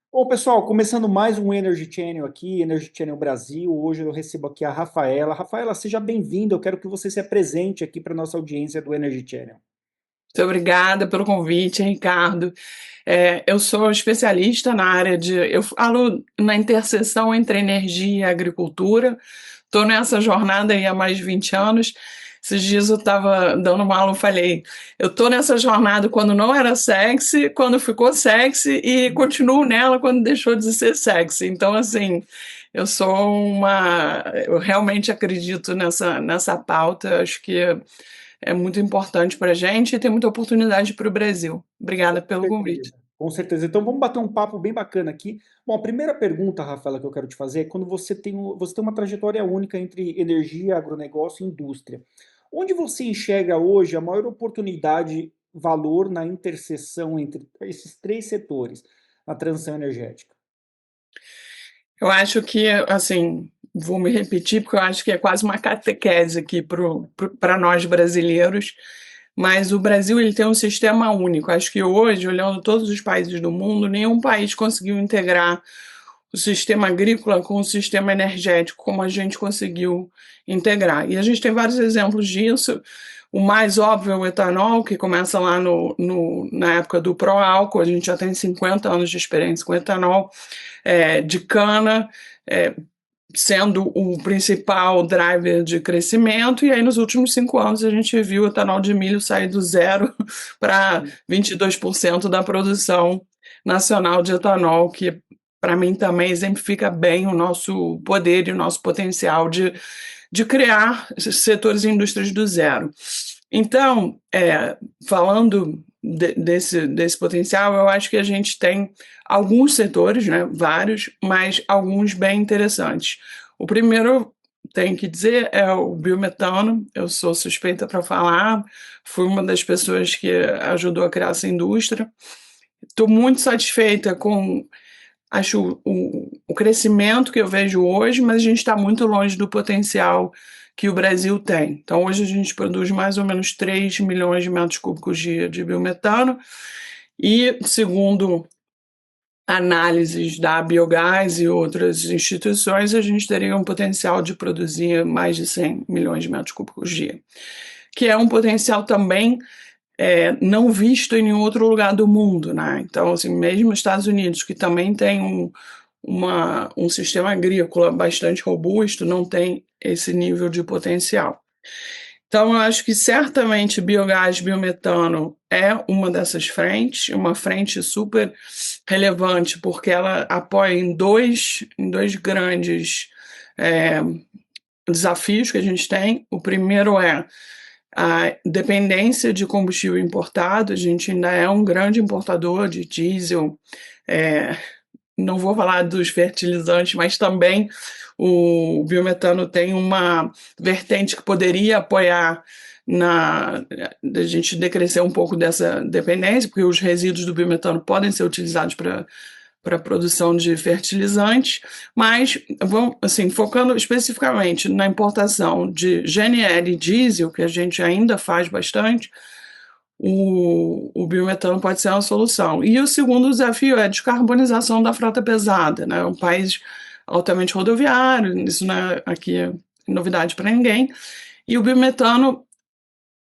Bom, pessoal, começando mais um Energy Channel aqui, Energy Channel Brasil. Hoje eu recebo aqui a Rafaela. Rafaela, seja bem-vinda. Eu quero que você se apresente aqui para a nossa audiência do Energy Channel. Muito obrigada pelo convite, Ricardo. Eu sou especialista na área de. Eu falo na interseção entre energia e agricultura. Estou nessa jornada aí há mais de 20 anos. Esses dias eu estava dando uma aula, eu falei, eu estou nessa jornada quando não era sexy, quando ficou sexy e continuo nela quando deixou de ser sexy. Então, assim, eu realmente acredito nessa pauta, acho que é muito importante para a gente e tem muita oportunidade para o Brasil. Obrigada Com pelo convite. certeza. Com certeza. Então vamos bater um papo bem bacana aqui. Bom, a primeira pergunta, Rafaela, que eu quero te fazer é quando você tem uma trajetória única entre energia, agronegócio e indústria. Onde você enxerga hoje a maior oportunidade, valor na interseção entre esses três setores na transição energética? Eu acho que, assim, vou me repetir, porque eu acho que é quase uma catequese aqui para nós brasileiros, mas o Brasil ele tem um sistema único. Acho que hoje, olhando todos os países do mundo, nenhum país conseguiu integrar o sistema agrícola com o sistema energético como a gente conseguiu integrar. E a gente tem vários exemplos disso. O mais óbvio é o etanol, que começa lá na época do pró-álcool, a gente já tem 50 anos de experiência com etanol, de cana, é, sendo o principal driver de crescimento, e aí nos últimos 5 anos a gente viu o etanol de milho sair do zero para 22% da produção nacional de etanol, que para mim também exemplifica bem o nosso poder e o nosso potencial de criar setores e indústrias do zero. Então, falando desse potencial, eu acho que a gente tem alguns setores, né, vários, mas alguns bem interessantes. O primeiro, tenho que dizer, é o biometano. Eu sou suspeita para falar, fui uma das pessoas que ajudou a criar essa indústria. Estou muito satisfeita com, acho, o crescimento que eu vejo hoje, mas a gente está muito longe do potencial que o Brasil tem. Então, hoje a gente produz mais ou menos 3 milhões de metros cúbicos de biometano, e, segundo análises da Biogás e outras instituições, a gente teria um potencial de produzir mais de 100 milhões de metros cúbicos dia, que é um potencial também não visto em nenhum outro lugar do mundo, né? Então, assim, mesmo os Estados Unidos, que também tem um sistema agrícola bastante robusto, não tem esse nível de potencial. Então, eu acho que certamente biogás, biometano é uma dessas frentes, uma frente super relevante, porque ela apoia em dois grandes é, desafios que a gente tem. O primeiro é a dependência de combustível importado. A gente ainda é um grande importador de diesel, é, não vou falar dos fertilizantes, mas também o biometano tem uma vertente que poderia apoiar na a gente decrescer um pouco dessa dependência, porque os resíduos do biometano podem ser utilizados para a produção de fertilizantes, mas vamos, assim, focando especificamente na importação de GNL e diesel, que a gente ainda faz bastante, o biometano pode ser uma solução. E o segundo desafio é a descarbonização da frota pesada, né? Um país altamente rodoviário, isso não é aqui novidade para ninguém. E o biometano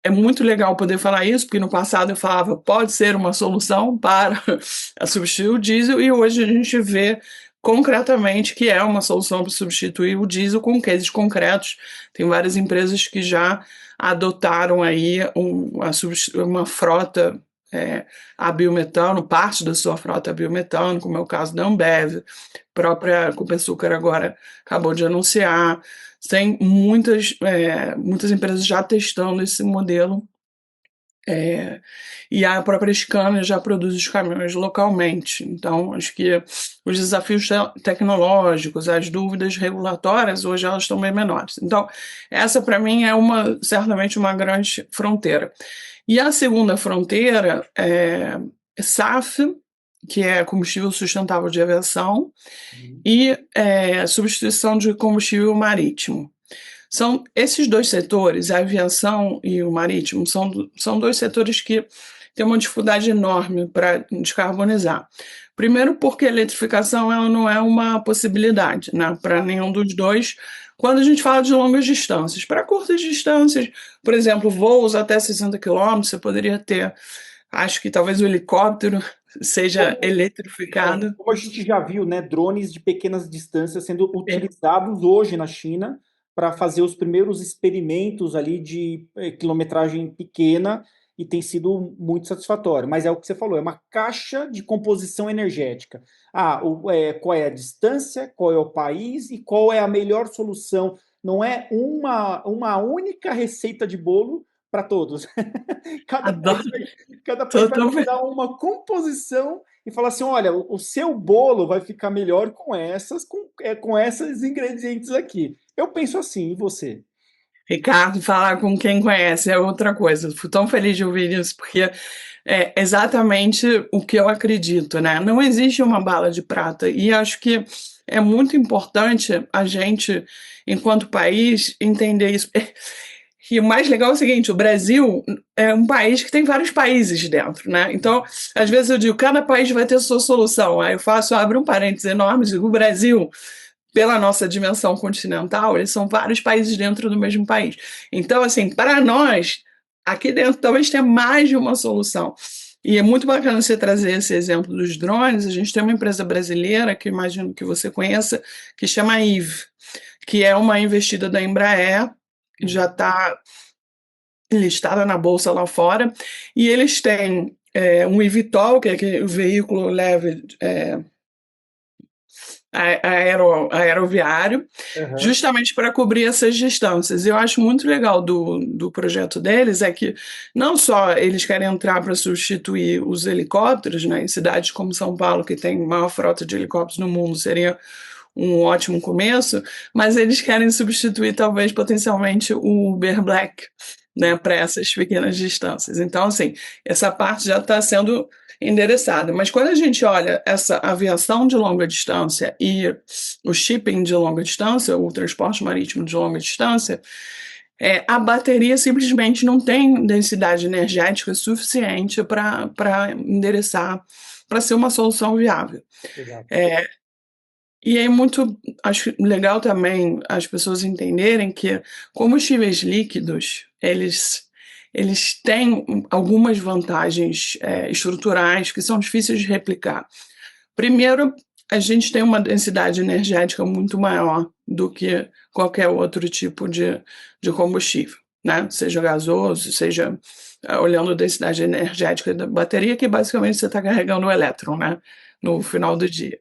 é muito legal poder falar isso, porque no passado eu falava pode ser uma solução para substituir o diesel, e hoje a gente vê concretamente que é uma solução para substituir o diesel com cases concretos. Tem várias empresas que já adotaram aí uma frota a biometano, parte da sua frota a biometano, como é o caso da Ambev, própria Copersucar agora acabou de anunciar. Tem muitas empresas já testando esse modelo, é, e a própria Scania já produz os caminhões localmente. Então, acho que os desafios tecnológicos, as dúvidas regulatórias, hoje elas estão bem menores. Então, essa para mim é certamente uma grande fronteira. E a segunda fronteira é SAF, que é combustível sustentável de aviação, e substituição de combustível marítimo. São esses dois setores, a aviação e o marítimo, são dois setores que tem uma dificuldade enorme para descarbonizar. Primeiro, porque a eletrificação ela não é uma possibilidade, né, para nenhum dos dois. Quando a gente fala de longas distâncias, para curtas distâncias, por exemplo, voos até 60 quilômetros, você poderia ter, acho que talvez o helicóptero seja eletrificado. Como a gente já viu, né, drones de pequenas distâncias sendo utilizados hoje na China para fazer os primeiros experimentos ali de quilometragem pequena e tem sido muito satisfatório. Mas é o que você falou, é uma caixa de composição energética. Qual é a distância, qual é o país e qual é a melhor solução. Não é uma única receita de bolo para todos. Cada país Adoro. vai, cada país vai Totalmente. dar uma composição e falar assim: olha, o seu bolo vai ficar melhor com esses ingredientes aqui. Eu penso assim, e você? Ricardo, falar com quem conhece é outra coisa. Fico tão feliz de ouvir isso, porque é exatamente o que eu acredito, né? Não existe uma bala de prata. E acho que é muito importante a gente, enquanto país, entender isso. E o mais legal é o seguinte: o Brasil é um país que tem vários países dentro, né? Então, às vezes eu digo, cada país vai ter sua solução. Aí abro um parênteses enorme, digo, o Brasil pela nossa dimensão continental, eles são vários países dentro do mesmo país. Então, assim, para nós, aqui dentro talvez tenha mais de uma solução. E é muito bacana você trazer esse exemplo dos drones. A gente tem uma empresa brasileira, que imagino que você conheça, que chama Eve, que é uma investida da Embraer, que já está listada na bolsa lá fora, e eles têm um eVTOL, que é o veículo leve aeroviário, Uhum. justamente para cobrir essas distâncias. Eu acho muito legal do projeto deles é que não só eles querem entrar para substituir os helicópteros, né, em cidades como São Paulo, que tem a maior frota de helicópteros no mundo, seria um ótimo começo, mas eles querem substituir talvez potencialmente o Uber Black, né, para essas pequenas distâncias. Então, assim, essa parte já está sendo endereçada. Mas quando a gente olha essa aviação de longa distância e o shipping de longa distância, o transporte marítimo de longa distância, a bateria simplesmente não tem densidade energética suficiente para endereçar, para ser uma solução viável. Exato. E é muito, acho legal também as pessoas entenderem que combustíveis líquidos, eles têm algumas vantagens estruturais que são difíceis de replicar. Primeiro, a gente tem uma densidade energética muito maior do que qualquer outro tipo de combustível, né? Seja gasoso, seja olhando a densidade energética da bateria, que basicamente você está carregando o elétron, né? No final do dia.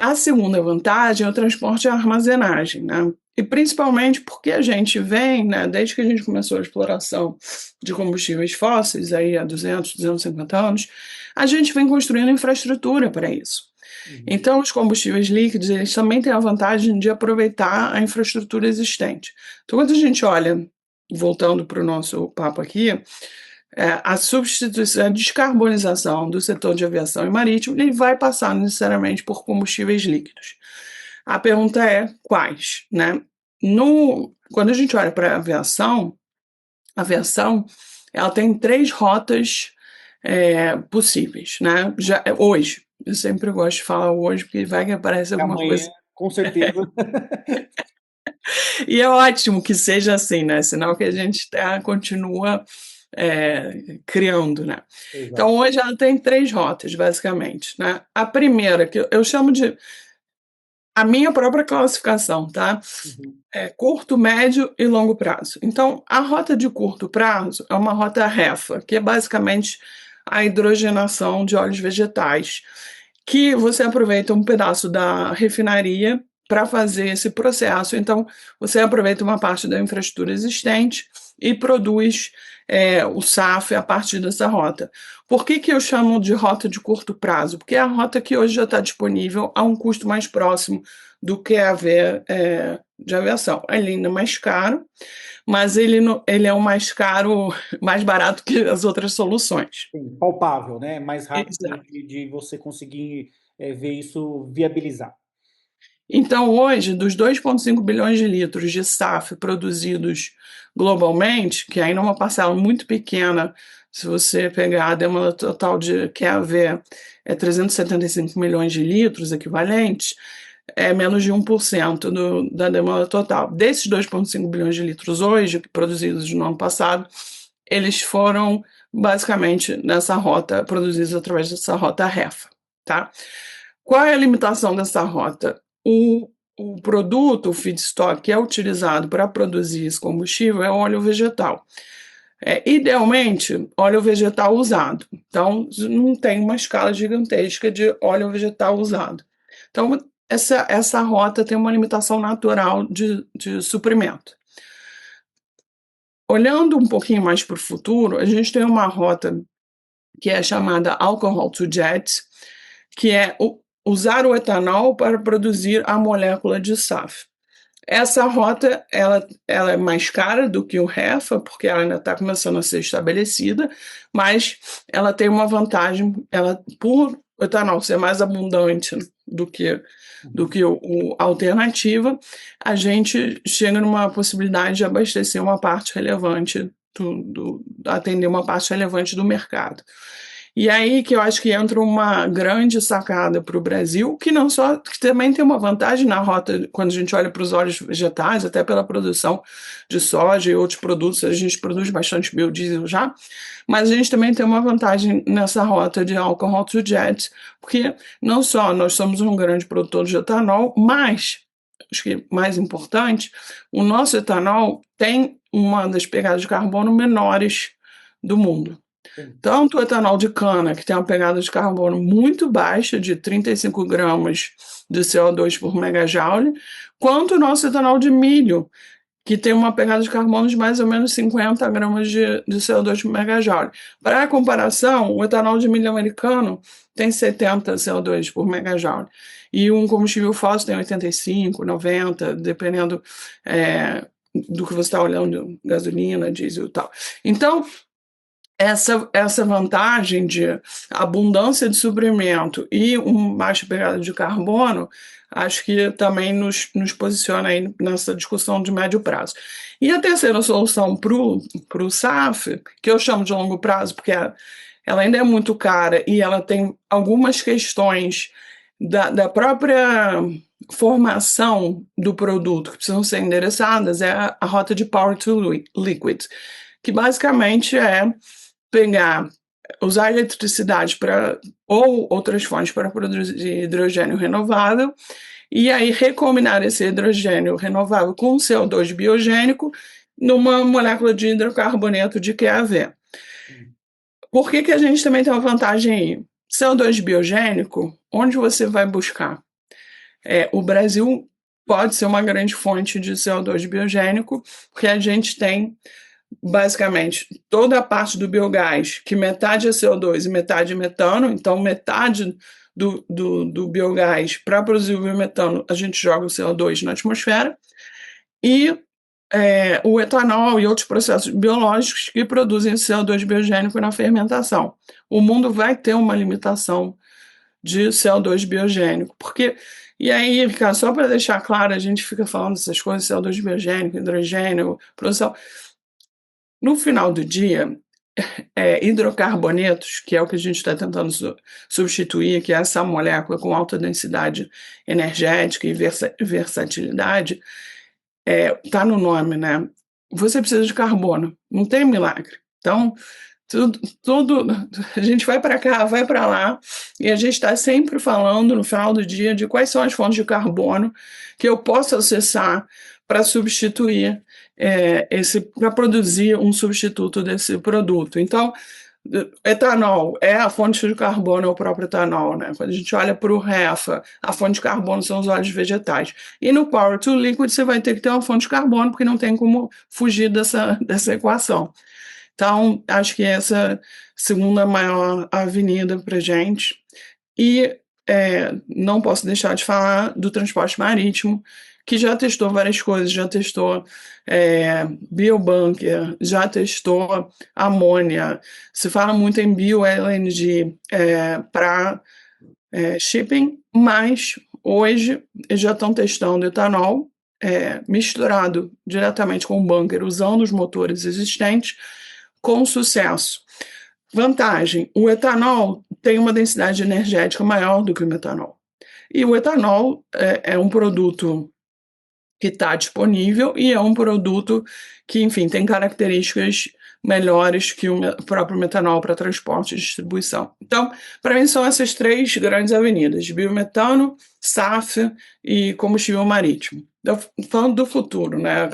A segunda vantagem é o transporte e a armazenagem, né? E principalmente porque a gente vem, né, desde que a gente começou a exploração de combustíveis fósseis, aí há 200, 250 anos, a gente vem construindo infraestrutura para isso. Uhum. Então, os combustíveis líquidos, eles também têm a vantagem de aproveitar a infraestrutura existente. Então, quando a gente olha, voltando para o nosso papo aqui, a substituição, a descarbonização do setor de aviação e marítimo, ele vai passar necessariamente por combustíveis líquidos. A pergunta é quais, né? Quando a gente olha para a aviação ela tem 3 rotas possíveis, né? Hoje, eu sempre gosto de falar hoje, porque vai que aparece alguma Amanhã, coisa. com certeza. E é ótimo que seja assim, né? Sinal que a gente continua criando, né? Exato. Então, hoje ela tem 3 rotas, basicamente, né? A primeira, que eu chamo de a minha própria classificação, tá? Uhum. Curto, médio e longo prazo. Então, a rota de curto prazo é uma rota REFA, que é basicamente a hidrogenação de óleos vegetais, que você aproveita um pedaço da refinaria para fazer esse processo. Então, você aproveita uma parte da infraestrutura existente e produz o SAF a partir dessa rota. Por que eu chamo de rota de curto prazo? Porque é a rota que hoje já está disponível a um custo mais próximo do que a de aviação. Ele ainda é mais caro, mas ele é o mais caro, mais barato que as outras soluções. Sim, palpável, né? Mais rápido Exato. de você conseguir ver isso viabilizar. Então, hoje, dos 2,5 bilhões de litros de SAF produzidos globalmente, que ainda é uma parcela muito pequena Se você pegar a demanda total de QAV é 375 milhões de litros equivalentes, é menos de 1% da demanda total. Desses 2,5 bilhões de litros hoje, produzidos no ano passado, eles foram basicamente nessa rota, produzidos através dessa rota REFA, tá? Qual é a limitação dessa rota? O produto, o feedstock que é utilizado para produzir esse combustível é o óleo vegetal. Idealmente, óleo vegetal usado. Então, não tem uma escala gigantesca de óleo vegetal usado. Então, essa rota tem uma limitação natural de suprimento. Olhando um pouquinho mais para o futuro, a gente tem uma rota que é chamada Alcohol to Jet, que é usar o etanol para produzir a molécula de SAF. Essa rota ela é mais cara do que o REFA, porque ela ainda está começando a ser estabelecida, mas ela tem uma vantagem, por o etanol ser mais abundante do que a alternativa, a gente chega numa possibilidade de abastecer uma parte relevante, atender uma parte relevante do mercado. E aí que eu acho que entra uma grande sacada para o Brasil, que também tem uma vantagem na rota, quando a gente olha para os óleos vegetais, até pela produção de soja e outros produtos, a gente produz bastante biodiesel já, mas a gente também tem uma vantagem nessa rota de alcohol to jet, porque não só nós somos um grande produtor de etanol, mas, acho que mais importante, o nosso etanol tem uma das pegadas de carbono menores do mundo. Tanto o etanol de cana, que tem uma pegada de carbono muito baixa, de 35 gramas de CO2 por megajoule, quanto o nosso etanol de milho, que tem uma pegada de carbono de mais ou menos 50 gramas de CO2 por megajoule. Para a comparação, o etanol de milho americano tem 70 CO2 por megajoule. E um combustível fóssil tem 85, 90, dependendo do que você está olhando, gasolina, diesel e tal. Então, essa vantagem de abundância de suprimento e uma baixa pegada de carbono, acho que também nos posiciona aí nessa discussão de médio prazo. E a terceira solução para o SAF, que eu chamo de longo prazo, porque ela ainda é muito cara e ela tem algumas questões da própria formação do produto que precisam ser endereçadas, é a rota de Power to Liquid, que basicamente é usar eletricidade ou outras fontes para produzir hidrogênio renovável e aí recombinar esse hidrogênio renovável com CO2 biogênico numa molécula de hidrocarboneto de QAV. Por que a gente também tem uma vantagem aí? CO2 biogênico, onde você vai buscar? O Brasil pode ser uma grande fonte de CO2 biogênico, porque a gente tem basicamente toda a parte do biogás, que metade é CO2 e metade é metano, então metade do biogás para produzir o biometano a gente joga o CO2 na atmosfera, e o etanol e outros processos biológicos que produzem CO2 biogênico na fermentação. O mundo vai ter uma limitação de CO2 biogênico, porque, e aí, Ricardo, só para deixar claro, a gente fica falando dessas coisas, CO2 biogênico, hidrogênio, produção. No final do dia, hidrocarbonetos, que é o que a gente está tentando substituir, que é essa molécula com alta densidade energética e versatilidade, está no nome, né? Você precisa de carbono, não tem milagre. Então, tudo a gente vai para cá, vai para lá, e a gente está sempre falando no final do dia de quais são as fontes de carbono que eu posso acessar para substituir para produzir um substituto desse produto. Então, etanol é a fonte de carbono, é o próprio etanol, né? Quando a gente olha para o REFA, a fonte de carbono são os óleos vegetais. E no Power to Liquid você vai ter que ter uma fonte de carbono, porque não tem como fugir dessa equação. Então, acho que essa é a segunda maior avenida para a gente. E não posso deixar de falar do transporte marítimo, que já testou várias coisas, já testou biobunker, já testou amônia. Se fala muito em bio-LNG para shipping, mas hoje eles já estão testando etanol misturado diretamente com o bunker, usando os motores existentes, com sucesso. Vantagem: o etanol tem uma densidade energética maior do que o metanol. E o etanol é um produto que está disponível e é um produto que, enfim, tem características melhores que o próprio metanol para transporte e distribuição. Então, para mim, são essas três grandes avenidas: biometano, SAF e combustível marítimo. Então, falando do futuro, né?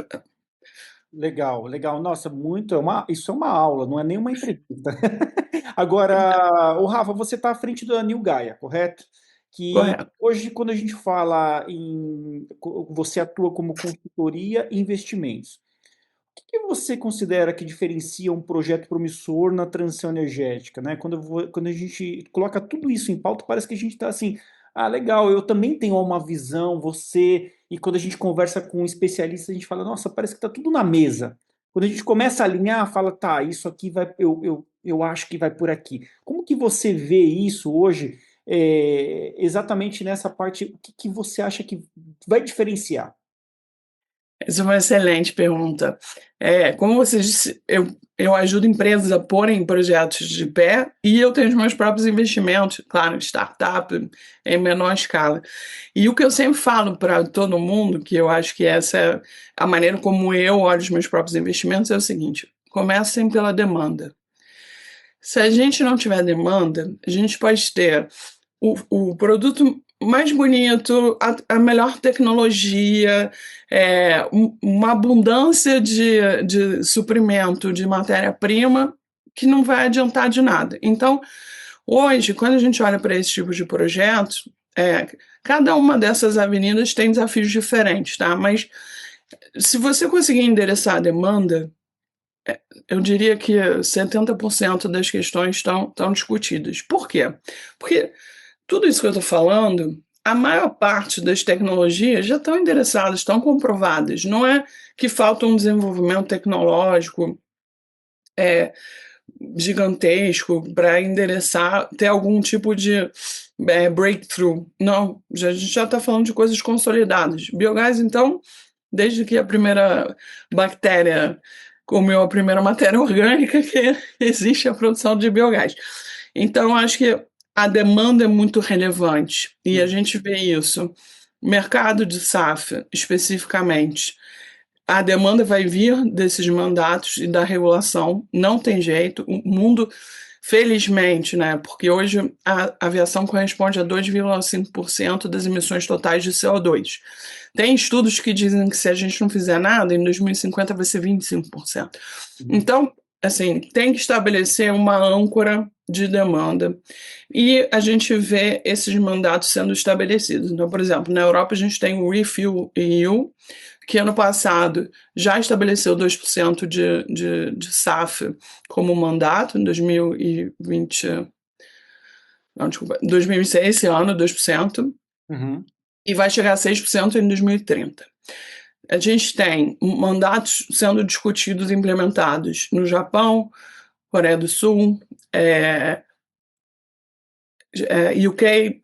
Legal, legal. Nossa, muito, isso é uma aula, não é nenhuma entrevista. Agora, o Rafa, você está à frente da New Gaia, correto? Que Correto. hoje, quando a gente fala você atua como consultoria e investimentos. O que você considera que diferencia um projeto promissor na transição energética, né? Quando a gente coloca tudo isso em pauta, parece que a gente está assim, ah, legal, eu também tenho uma visão, você, e quando a gente conversa com um especialista, a gente fala, nossa, parece que está tudo na mesa. Quando a gente começa a alinhar, fala, tá, isso aqui vai, eu acho que vai por aqui. Como que você vê isso hoje, exatamente nessa parte, o que que você acha que vai diferenciar? Essa é uma excelente pergunta. Como você disse, eu ajudo empresas a porem projetos de pé e eu tenho os meus próprios investimentos, claro, startup em menor escala. E o que eu sempre falo para todo mundo, que eu acho que essa é a maneira como eu olho os meus próprios investimentos, é o seguinte: comecem pela demanda. Se a gente não tiver demanda, a gente pode ter o produto mais bonito, a melhor tecnologia, uma abundância de suprimento de matéria-prima que não vai adiantar de nada. Então, hoje, quando a gente olha para esse tipo de projetos, cada uma dessas avenidas tem desafios diferentes, tá? Mas se você conseguir endereçar a demanda, eu diria que 70% das questões estão discutidas. Por quê? Porque tudo isso que eu estou falando, a maior parte das tecnologias já estão endereçadas, estão comprovadas. Não é que falta um desenvolvimento tecnológico é, gigantesco para endereçar, ter algum tipo de breakthrough. Não, a gente já está falando de coisas consolidadas. Biogás, então, desde que a primeira bactéria comeu a primeira matéria orgânica, que existe a produção de biogás. Então, acho que a demanda é muito relevante e a gente vê isso. Mercado de SAF, especificamente, a demanda vai vir desses mandatos e da regulação, não tem jeito. O mundo, felizmente, né? Porque hoje a aviação corresponde a 2,5% das emissões totais de CO2. Tem estudos que dizem que se a gente não fizer nada, em 2050 vai ser 25%. Uhum. Então, assim, tem que estabelecer uma âncora de demanda e a gente vê esses mandatos sendo estabelecidos. Então, por exemplo, na Europa a gente tem o Refuel EU, que ano passado já estabeleceu 2% de SAF como mandato, em 2020, não, desculpa, 2006, esse ano, 2%, Uhum. e vai chegar a 6% em 2030. A gente tem mandatos sendo discutidos e implementados no Japão, Coreia do Sul, UK,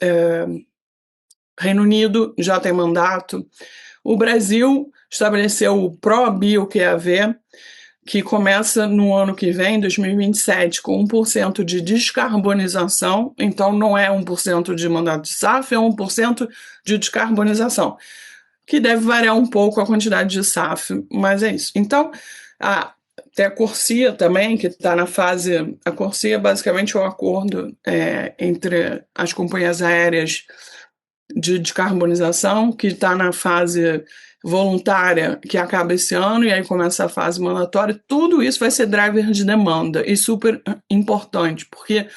Reino Unido já tem mandato. O Brasil estabeleceu o ProBioQAV, que começa no ano que vem, 2027, com 1% de descarbonização. Então, não é 1% de mandato de SAF, é 1% de descarbonização, que deve variar um pouco a quantidade de SAF, mas é isso. Então, tem a Corsia também, que está na fase. A Corsia basicamente é um acordo entre as companhias aéreas de descarbonização, que está na fase voluntária, que acaba esse ano, e aí começa a fase mandatória. Tudo isso vai ser driver de demanda e super importante, porque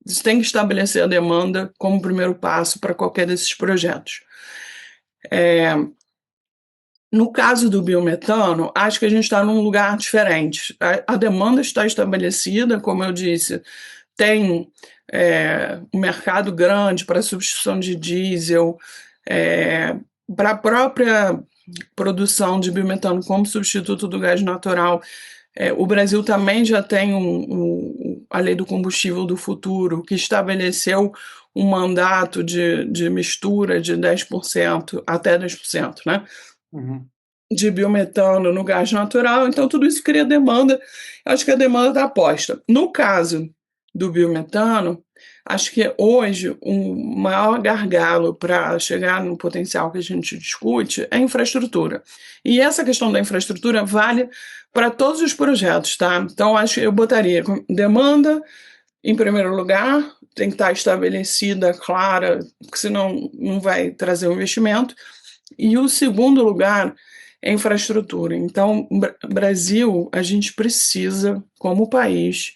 você tem que estabelecer a demanda como primeiro passo para qualquer desses projetos. No caso do biometano, acho que a gente está num lugar diferente. A demanda está estabelecida, como eu disse, tem um mercado grande para substituição de diesel, para a própria produção de biometano como substituto do gás natural. O Brasil também já tem a Lei do Combustível do Futuro, que estabeleceu um mandato de mistura de 10%, até 10%, né? Uhum. De biometano no gás natural, então tudo isso cria demanda. Eu acho que a demanda está posta. No caso do biometano, acho que hoje o maior gargalo para chegar no potencial que a gente discute é a infraestrutura. E essa questão da infraestrutura vale para todos os projetos, tá? Então, acho que eu botaria demanda em primeiro lugar, tem que estar estabelecida, clara, porque senão não vai trazer o investimento. E o segundo lugar é infraestrutura. Então, Brasil, a gente precisa, como país,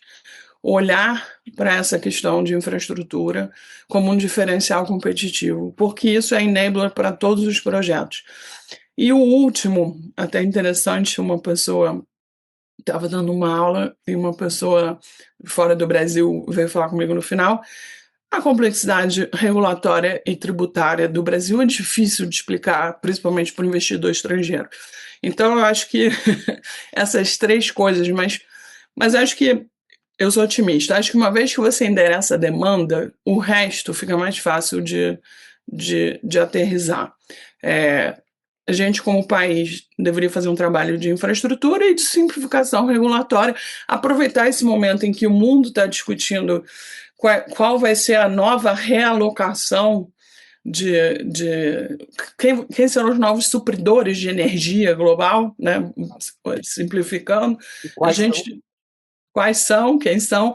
olhar para essa questão de infraestrutura como um diferencial competitivo, porque isso é enabler para todos os projetos. E o último, até interessante, uma pessoa estava dando uma aula e uma pessoa fora do Brasil veio falar comigo no final. A complexidade regulatória e tributária do Brasil é difícil de explicar, principalmente para o investidor estrangeiro. Então, eu acho que essas três coisas, mas acho que eu sou otimista. Acho que uma vez que você endereça a demanda, o resto fica mais fácil de aterrissar. A gente, como país, deveria fazer um trabalho de infraestrutura e de simplificação regulatória, aproveitar esse momento em que o mundo está discutindo qual vai ser a nova realocação de quem serão os novos supridores de energia global, né? Simplificando. E A quais são? gente, quais são, quem são?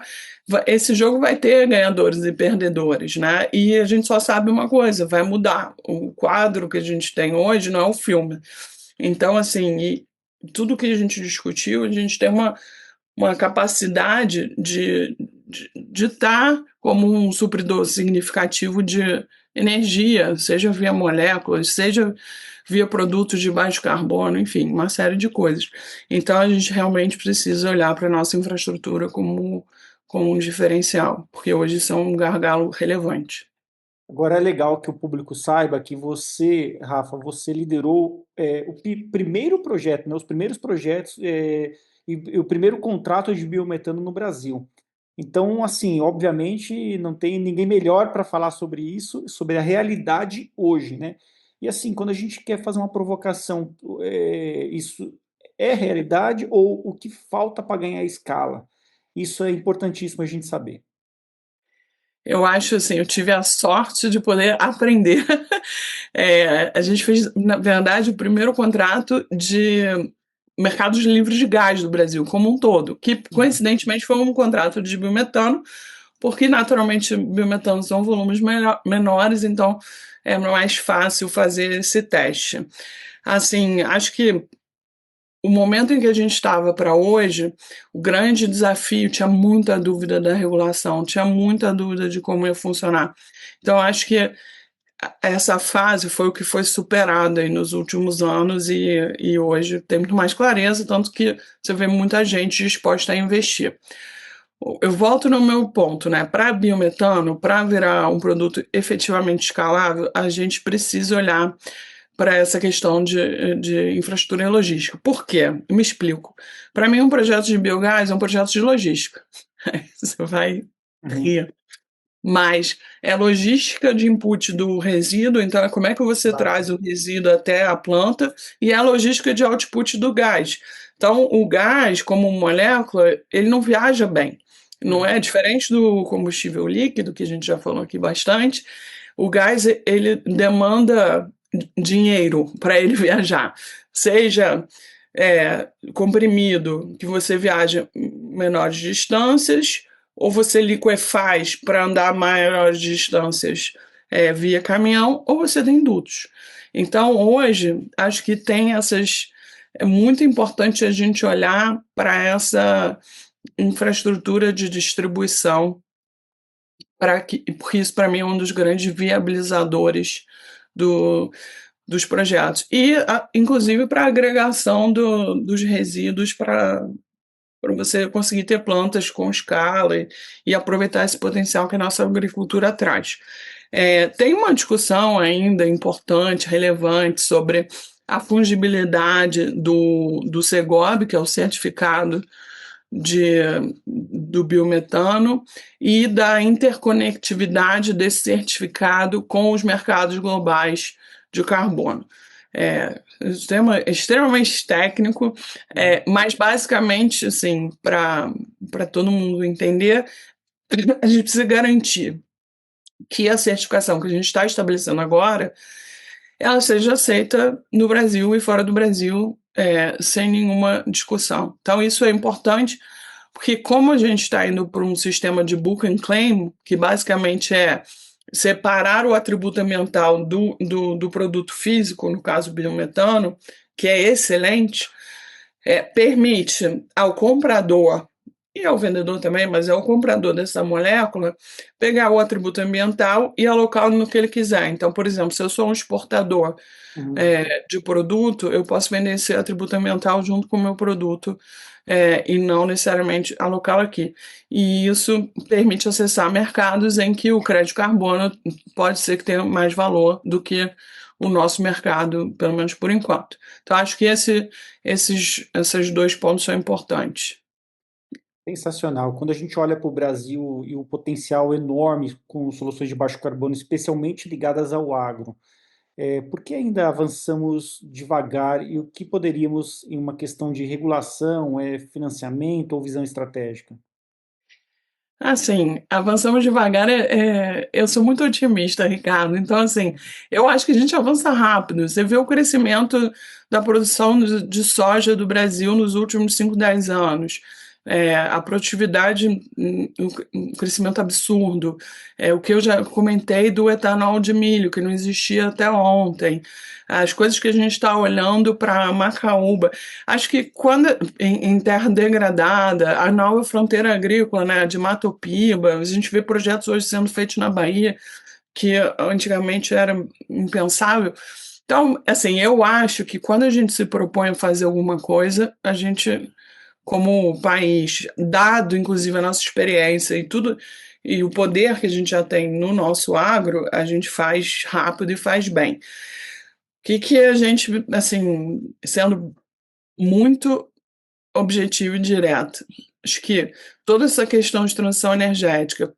Esse jogo vai ter ganhadores e perdedores, né? E a gente só sabe uma coisa, vai mudar. O quadro que a gente tem hoje não é o filme. Então, assim, e tudo que a gente discutiu, a gente tem uma capacidade de estar como um supridor significativo de energia, seja via moléculas, seja via produtos de baixo carbono, enfim, uma série de coisas. Então, a gente realmente precisa olhar para a nossa infraestrutura como um diferencial, porque hoje isso é um gargalo relevante. Agora é legal que o público saiba que você, Rafa, você liderou primeiro projeto, né, os primeiros projetos e o primeiro contrato de biometano no Brasil. Então, assim, obviamente não tem ninguém melhor para falar sobre isso, sobre a realidade hoje, né? E assim, quando a gente quer fazer uma provocação, isso é realidade ou o que falta para ganhar escala? Isso é importantíssimo a gente saber. Eu acho assim, eu tive a sorte de poder aprender. A gente fez, na verdade, o primeiro contrato de mercados livres de gás do Brasil como um todo, que Uhum. coincidentemente foi um contrato de biometano, porque naturalmente biometano são volumes menores, então é mais fácil fazer esse teste. Assim, acho que o momento em que a gente estava para hoje, o grande desafio, tinha muita dúvida da regulação, tinha muita dúvida de como ia funcionar. Então, acho que essa fase foi o que foi superado aí nos últimos anos e hoje tem muito mais clareza, tanto que você vê muita gente disposta a investir. Eu volto no meu ponto, né? Para biometano, para virar um produto efetivamente escalável, a gente precisa olhar para essa questão de infraestrutura e logística. Por quê? Eu me explico. Para mim, um projeto de biogás é um projeto de logística. Você vai Uhum. rir. Mas é logística de input do resíduo, então é como é que você Exato. traz o resíduo até a planta, e é a logística de output do gás. Então, o gás, como molécula, ele não viaja bem. Não Uhum. é diferente do combustível líquido, que a gente já falou aqui bastante. O gás, ele demanda dinheiro para ele viajar. Seja comprimido, que você viaja menores distâncias, ou você liquefaz para andar maiores distâncias via caminhão, ou você tem dutos. Então, hoje, acho que tem essas. É muito importante a gente olhar para essa infraestrutura de distribuição, porque isso, para mim, é um dos grandes viabilizadores do, dos projetos. E, inclusive, para a agregação dos resíduos para você conseguir ter plantas com escala e aproveitar esse potencial que a nossa agricultura traz. Tem uma discussão ainda importante, relevante, sobre a fungibilidade do CEGOB, que é o certificado de, do biometano, e da interconectividade desse certificado com os mercados globais de carbono. Um tema extremamente técnico, Uhum. mas basicamente, assim, para todo mundo entender, a gente precisa garantir que a certificação que a gente está estabelecendo agora, ela seja aceita no Brasil e fora do Brasil, sem nenhuma discussão. Então, isso é importante, porque como a gente está indo para um sistema de book and claim, que basicamente é separar o atributo ambiental do produto físico, no caso o biometano, que é excelente, permite ao comprador e ao vendedor também, mas é o comprador dessa molécula, pegar o atributo ambiental e alocá-lo no que ele quiser. Então, por exemplo, se eu sou um exportador Uhum. de produto, eu posso vender esse atributo ambiental junto com o meu produto e não necessariamente alocá-lo aqui. E isso permite acessar mercados em que o crédito carbono pode ser que tenha mais valor do que o nosso mercado, pelo menos por enquanto. Então, acho que esses dois pontos são importantes. Sensacional. Quando a gente olha para o Brasil e o potencial enorme com soluções de baixo carbono, especialmente ligadas ao agro, por que ainda avançamos devagar e o que poderíamos, em uma questão de regulação, financiamento ou visão estratégica? Assim, avançamos devagar. Eu sou muito otimista, Ricardo. Então, assim, eu acho que a gente avança rápido. Você vê o crescimento da produção de soja do Brasil nos últimos 5, 10 anos. A produtividade, um crescimento absurdo. O que eu já comentei do etanol de milho, que não existia até ontem. As coisas que a gente está olhando para Macaúba. Acho que quando em terra degradada, a nova fronteira agrícola, né, de Mato Piba, a gente vê projetos hoje sendo feitos na Bahia que antigamente era impensável. Então, assim, eu acho que quando a gente se propõe a fazer alguma coisa, a gente, como país, dado inclusive a nossa experiência e tudo, e o poder que a gente já tem no nosso agro, a gente faz rápido e faz bem. O que a gente, assim, sendo muito objetivo e direto. Acho que toda essa questão de transição energética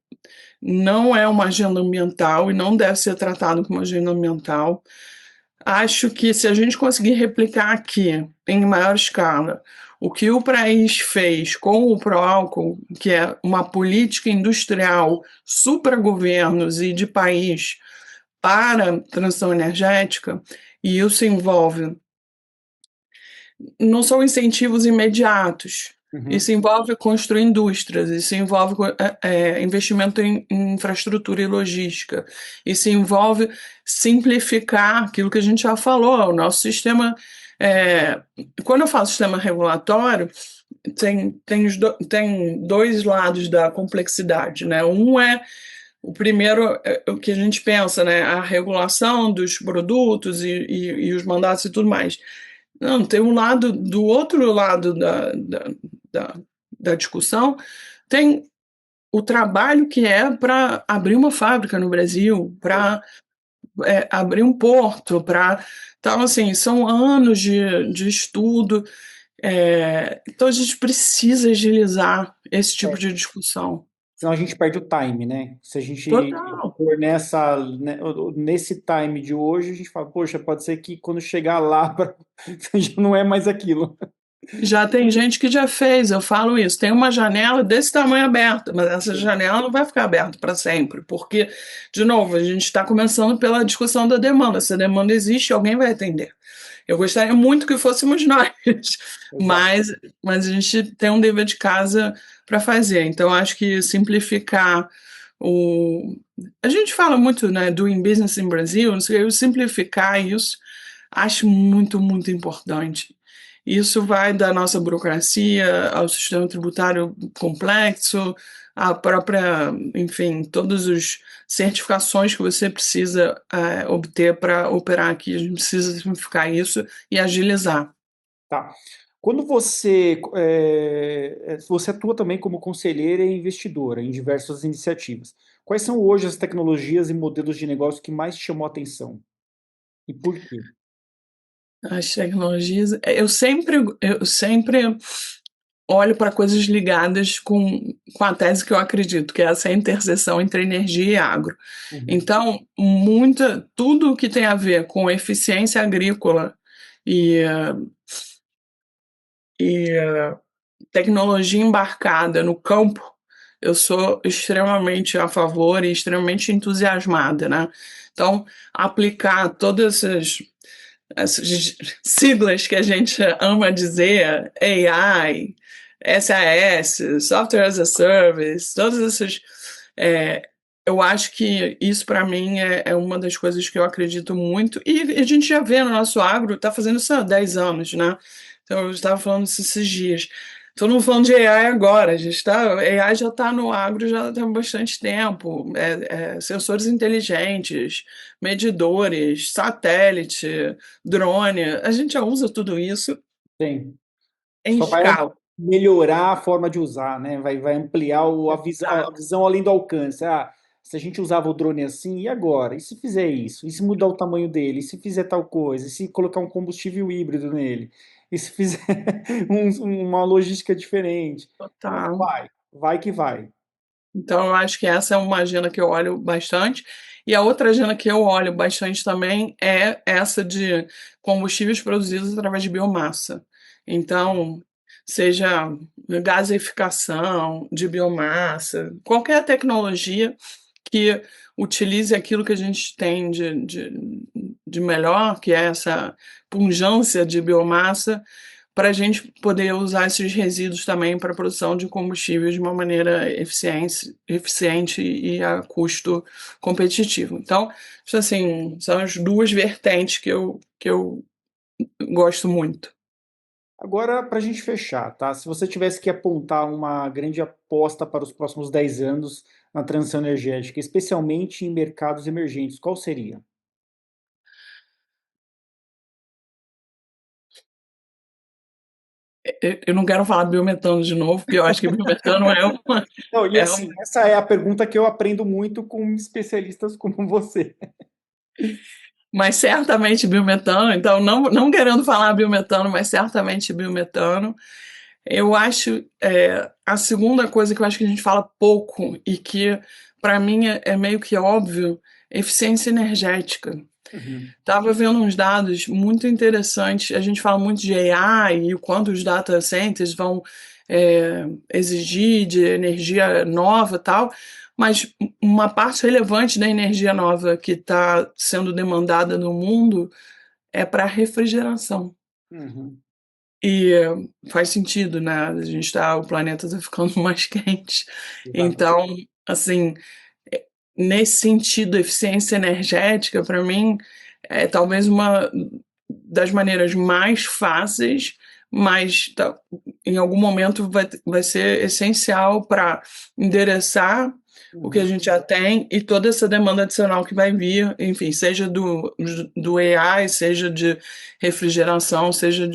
não é uma agenda ambiental e não deve ser tratado como uma agenda ambiental. Acho que se a gente conseguir replicar aqui, em maior escala, o que o país fez com o Proálcool, que é uma política industrial supra-governos e de país para transição energética, e isso envolve não são incentivos imediatos. Uhum. Isso envolve construir indústrias, isso envolve investimento em infraestrutura e logística, isso envolve simplificar aquilo que a gente já falou, o nosso sistema. é, Quando eu falo sistema regulatório, tem dois lados da complexidade, né? Um é o primeiro, o que a gente pensa, né? A regulação dos produtos e os mandatos e tudo mais. Não, tem um lado, do outro lado da, da discussão, tem o trabalho que é para abrir uma fábrica no Brasil, para abrir um porto, para. Então, assim, são anos de estudo. Então, a gente precisa agilizar esse tipo de discussão. Senão a gente perde o time, né? Se a gente Total. for nesse time de hoje, a gente fala, poxa, pode ser que quando chegar lá, já não é mais aquilo. Já tem gente que já fez, eu falo isso. Tem uma janela desse tamanho aberta, mas essa janela não vai ficar aberta para sempre, porque, de novo, a gente está começando pela discussão da demanda. Se a demanda existe, alguém vai atender. Eu gostaria muito que fôssemos nós, Exato. mas, mas a gente tem um dever de casa para fazer. Então, acho que simplificar o. A gente fala muito, né, doing business em Brasil, não sei, simplificar isso, acho muito, muito importante. Isso vai da nossa burocracia ao sistema tributário complexo, à própria, enfim, todas as certificações que você precisa obter para operar aqui. A gente precisa simplificar isso e agilizar. Tá. Quando você atua também como conselheira e investidora em diversas iniciativas, quais são hoje as tecnologias e modelos de negócio que mais te chamou a atenção? E por quê? As tecnologias, eu sempre olho para coisas ligadas com a tese que eu acredito, que é essa interseção entre energia e agro. Uhum. Então, tudo que tem a ver com eficiência agrícola e, e tecnologia embarcada no campo, eu sou extremamente a favor e extremamente entusiasmada, né? Então, aplicar todas essas siglas que a gente ama dizer, AI, SAS, Software as a Service, todas essas. é, eu acho que isso, para mim, é uma das coisas que eu acredito muito. E a gente já vê no nosso agro, está fazendo isso há 10 anos, né? Então, eu estava falando isso esses dias. Todo mundo falando de AI agora, AI já está no agro já tem bastante tempo. Sensores inteligentes, medidores, satélite, drone, a gente já usa tudo isso Tem. em Só vai escala. melhorar a forma de usar, né? Vai ampliar a Exato, visão além do alcance. Ah, se a gente usava o drone assim, e agora? E se fizer isso? E se mudar o tamanho dele? E se fizer tal coisa? E se colocar um combustível híbrido nele? E se fizer uma logística diferente? Então, total. vai que vai. Então, eu acho que essa é uma agenda que eu olho bastante. E a outra agenda que eu olho bastante também é essa de combustíveis produzidos através de biomassa. Então, seja gaseificação de biomassa, qualquer tecnologia que utilize aquilo que a gente tem de melhor, que é essa pungência de biomassa, para a gente poder usar esses resíduos também para a produção de combustíveis de uma maneira eficiente e a custo competitivo. Então, isso assim, são as duas vertentes que eu gosto muito. Agora, para a gente fechar, tá? Se você tivesse que apontar uma grande aposta para os próximos 10 anos na transição energética, especialmente em mercados emergentes, qual seria? Eu não quero falar biometano de novo, porque eu acho que biometano Não, e é assim, essa é a pergunta que eu aprendo muito com especialistas como você. mas certamente biometano, então não querendo falar biometano, mas certamente biometano. Eu acho a segunda coisa que eu acho que a gente fala pouco e que para mim é meio que óbvio, eficiência energética. Uhum, Estava vendo uns dados muito interessantes. A gente fala muito de AI e o quanto os data centers vão exigir de energia nova e tal, mas uma parte relevante da energia nova que está sendo demandada no mundo é para refrigeração. uhum, E faz sentido, né? O planeta está ficando mais quente. exato. Então, assim, eh, nesse sentido, eficiência energética, para mim, é talvez uma das maneiras mais fáceis, mas em algum momento vai ser essencial para endereçar o que a Uhum, gente já tem e toda essa demanda adicional que vai vir, enfim, seja do AI, seja de refrigeração, seja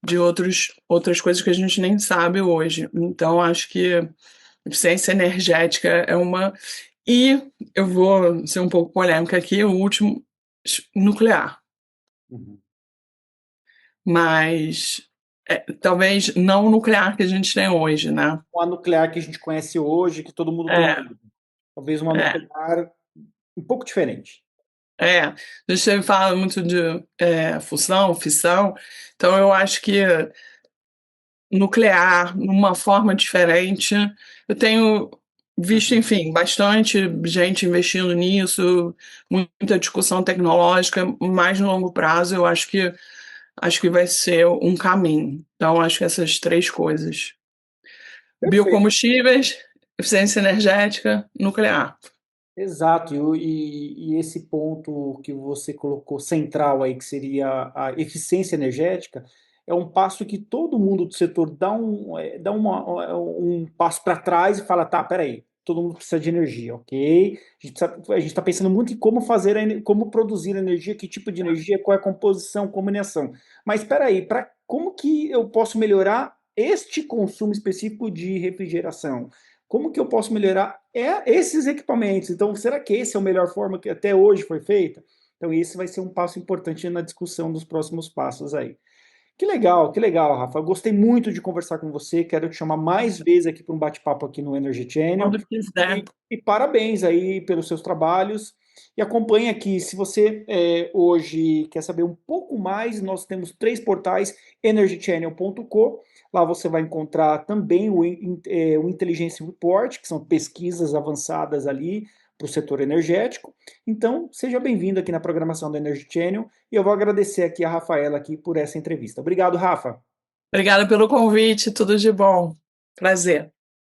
de outras coisas que a gente nem sabe hoje. Então, acho que eficiência energética é uma. E eu vou ser um pouco polêmica aqui, o último, nuclear. uhum. Mas talvez não o nuclear que a gente tem hoje, né? A nuclear que a gente conhece hoje, que todo mundo tem É, medo. Talvez uma é, nuclear um pouco diferente. é. A gente fala muito de fusão, fissão, então eu acho que nuclear, numa forma diferente. Eu tenho visto, Uhum. enfim, bastante gente investindo nisso, muita discussão tecnológica, mais no longo prazo, eu acho que vai ser um caminho. Então, acho que essas três coisas: Perfeito. biocombustíveis, eficiência energética, nuclear. Exato, e esse ponto que você colocou central aí, que seria a eficiência energética, é um passo que todo mundo do setor dá um passo para trás e fala, tá, peraí, todo mundo precisa de energia, ok? A gente está pensando muito em como fazer, como produzir energia, que tipo de energia, qual é a composição, combinação. Mas peraí, como que eu posso melhorar este consumo específico de refrigeração? Como que eu posso melhorar esses equipamentos? Então, será que essa é a melhor forma que até hoje foi feita? Então, esse vai ser um passo importante na discussão dos próximos passos aí. Que legal, Rafa. Eu gostei muito de conversar com você. Quero te chamar mais vezes aqui para um bate-papo aqui no Energy Channel. Quando quiser. E parabéns aí pelos seus trabalhos. E acompanhe aqui, se você hoje quer saber um pouco mais, nós temos 3 portais, energychannel.com, lá você vai encontrar também o Intelligence Report, que são pesquisas avançadas ali para o setor energético. Então, seja bem-vindo aqui na programação da Energy Channel, e eu vou agradecer aqui a Rafaela aqui por essa entrevista. Obrigado, Rafa. Obrigada pelo convite, tudo de bom. Prazer.